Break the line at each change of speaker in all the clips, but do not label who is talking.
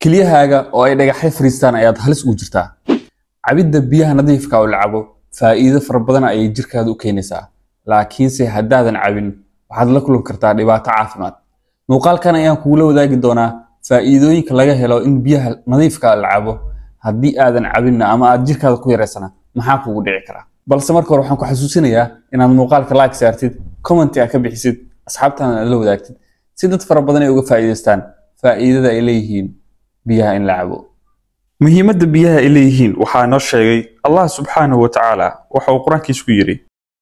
كليهaaga oo ay dhagaxay fariistaan ayaad halis ugu jirtaa. Cabidda biyaha nadiifka ah oo la cabo faa'iido fara badan ay jirkaada u keenaysaa. Laakiinse haddaadan cabin waxaad la kulmi kartaa dhibaato caafimaad. Muuqaalkan ayaan kuula wadaagi doonaa faa'iidooyinka laga helo in biyaha nadiifka ah la cabo haddii aadan cabin ama aad jirkaada ku yareysana maxaa kugu dhici kara. Balse marka hore waxaan ku xasuusinayaa inaad muuqaalka like saartid, comment ka bixisid, asxaabtaana la wadaagtid si dad fara badan ay uga faa'iideystaan faa'iidada ay leeyihiin biyaha in la cabo.
muhiimadda biyaha ay leeyihiin waxaa noo sheegay Allah subhanahu wa ta'ala waxa uu quraankiisu ku yiri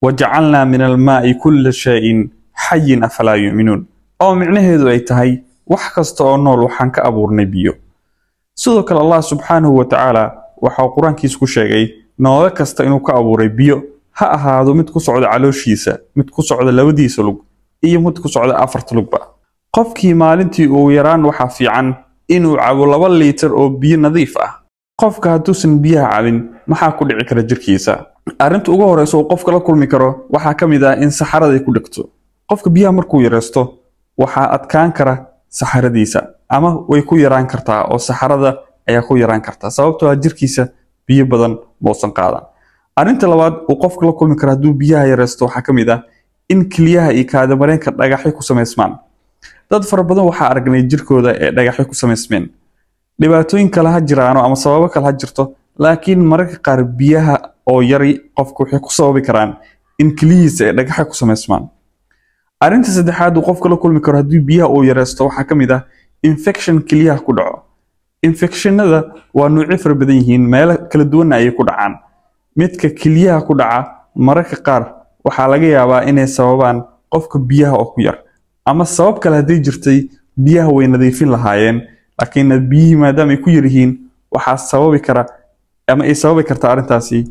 waja'alna min al-maa'i kull shay'in hayyin afala yu'minun oo micnaheedu ay tahay wax kasta oo nool waxaan ka abuurnay biyo. sidoo kale Allah subhanahu wa ta'ala waxa uu quraankiisu ku sheegay noole kasta inuu ka abuuray biyo ha ahaado mid ku socda calooshiisa, mid ku socda labadiisa lug iyo mid ku socda afarta lugba. qofkii maalintii uu yaraan waxa fiican inuu cabo 2 litir oo biyo nadiif ah. qofka hadduusan biyaha cabin maxaa ku dhici kara jirkiisa? arrinta ugu horeysa oo qofka la kulmi karo waxaa ka mid ah in saxarada ay ku dhigto. qofka biyaha markuu yareysto waxaa adkaan kara saxaradiisa ama way ku yaraan kartaa oo saxarada ayaa ku yaraan kartaa sababtoo ah jirkiisa biyo badan moosan qaadan. arrinta labaad oo qofka la kulmi kara hadduu biyaha yareysto waxaa ka mid ah in kaliyaha iyo kaada mareenka dhagaxyo ku sameysmaan. dad fara badan waxa aragnay jirkooda ee dhagaxyo ku sameysmeen. dhibaatooyin kale ha jiraan ama sababo kale ha jirto laakiin mararka qaar biyaha oo yari qofku waxay ku sababi karaan in kaliyihiisa ay dhagaxyo ku sameysmaan. arrinta saddexaad oo qofka la kulmi karo haddii biyaha uu yareysto waxaa ka mid ah infection kaliyaha ku dhaco. infectionada waa noocyo fara badan yihiin meelo kala duwan ay ku dhacaan. midka kaliyaha ku dhaca mararka qaar waxaa laga yaabaa inay sababaan qofka biyaha oo ku yar ama sabab kale haddii jirtay biyaha way nadiifin lahaayeen laakiin biyihi maadaama ay ku yar yihiin waxaa sababi kara ama ay sababi kartaa arrintaasi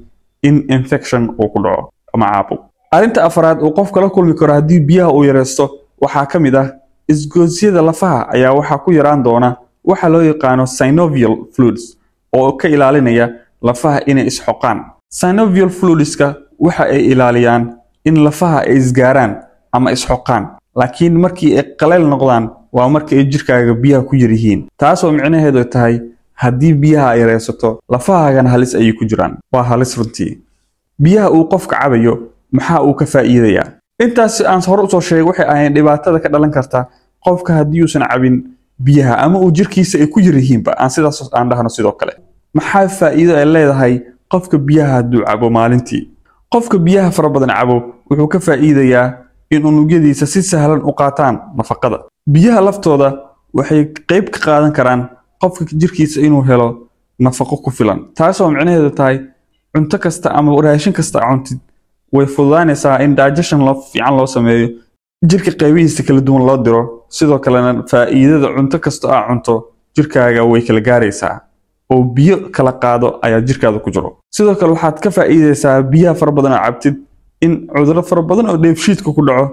in infection uu ku dhaco ama caabuq. arrinta afraad oo qofka la kulmi karo haddii biyaha uu yareysto waxaa ka mid ah isgoosyada lafaha ayaa waxaa ku yaraan doona waxa loo yaqaano synovial fluids oo ka ilaalinaya lafaha inay isxoqaan. synovial fluidska waxa ay ilaaliyaan in lafaha ay isgaaraan ama isxoqaan laakiin markii ay qaleel noqdaan waa markii ay jirkaaga biyaha ku yar yihiin. taasoo micnaheedu tahay haddii biyaha ay yareysato lafahaagana halis ayay ku jiraan. waa halis runtii. biyaha uu qofka cabayo maxaa uu ka faa'iidayaa? intaas aan hore u soo sheegay waxay ahayn dhibaatada ka dhalan karta qofka haddii uusan cabin biyaha ama uu jirkiisa ay ku yar yihiinba aan sidaas aan dhahno. sidoo kale maxaa faa'iido ay leedahay qofka biyaha hadduu cabo maalintii? qofka biyaha fara badan cabo wuxuu ka faa'iidayaa in unugyadiisa si sahlan u qaataan nafaqada. biyaha laftooda waxay qayb ka qaadan karaan qofka jirkiisa inuu helo nafaqo ku filan. taasoo micnaheedu tahay cunto kasta ama raashin kasta cuntid way fududaanaysaa in digestion fiican loo sameeyo, jirka qaybihiisa kala duwan loo diro. sidoo kalena faa'iidada cunto kasta oo cunto jirkaaga way kala gaaraysaa oo biyo kala qaado ayaa jirkaada ku jiro. sidoo kale waxaad ka faa'iideysaa biyaha fara badan oo cabtid in cudurro fara badan oo dheefshiidka ku dhaco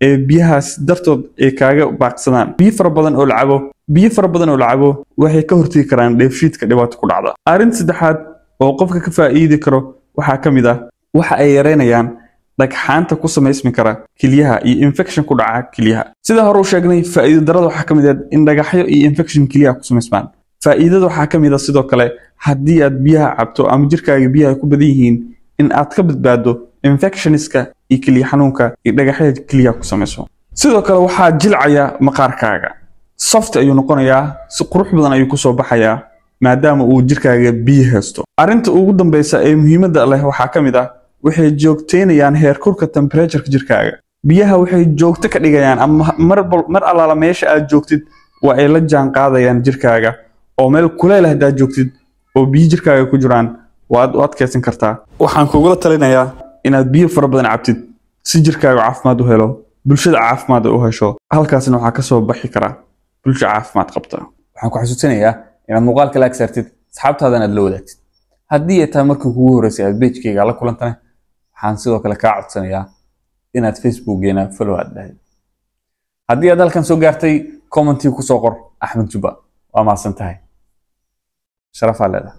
ee biyahaas dartood ay kaaga baaqsadaan. biyo fara badan oo la cabo waxay ka hortagi karaan dheefshiidka dhibaato ku dhacda. arrinta saddexaad oo qofka ka faa'iidi karo waxaa ka mid ah waxa ay yareynayaan dhagxaanta ku samaysmi kara kaliyaha iyo infection ku dhaca kaliyaha. sida hore u sheegnay faa'iido darada waxaa ka mid ah in dhagaxyo iyo infection kaliyaha ku samaysmaan. faa'iidada waxaa ka mid ah sidoo kale haddii aad biyaha cabto ama jirkaaga biyaha ku badan yihiin in aad ka badbaado infectionska iyo kaliya xanuunka iyo dhagaxyada kaliyaha ku samayso. sidoo kale waxaa jilcaya maqaarkaaga, soft ayuu noqonayaa, si qurux badan ayuu ku soo baxayaa maadaama uu jirkaaga biyo haysto. arrinta ugu dambeysa ee muhiimadda leh waxaa ka mid ah waxay joogteynayaan heerkulka temperatureka jirkaaga. biyaha waxay joogto ka dhigayaan ama mar allaala meesha aad joogtid waa ay la jaan qaadayaan jirkaaga oo meel kuleyl ah haddaad joogtid oo biyo jirkaaga ku jiraan waad u adkeysan kartaa. waxaan kugula talinayaa inaad biyo fara badan cabtid si jirkaaga caafimaad u helo, bulshada caafimaad u hesho. halkaasna waxaa ka soo baxi kara bulsho caafimaad qabta.
waxaan ku xasuusinayaa inaad muuqaalka like saartid, asxaabtaadana aad la wadaagtid. haddii ay tahay markii kugu horeysay aad page-kayga la kulantana waxaan sidoo kale kaa codsanayaa inaad Facebook-geena follow aad dhahay. haddii aad halkan soo gaartay commentii ku soo qor Axmed Juba. waa mahadsan tahay. sharaf aa leedahay.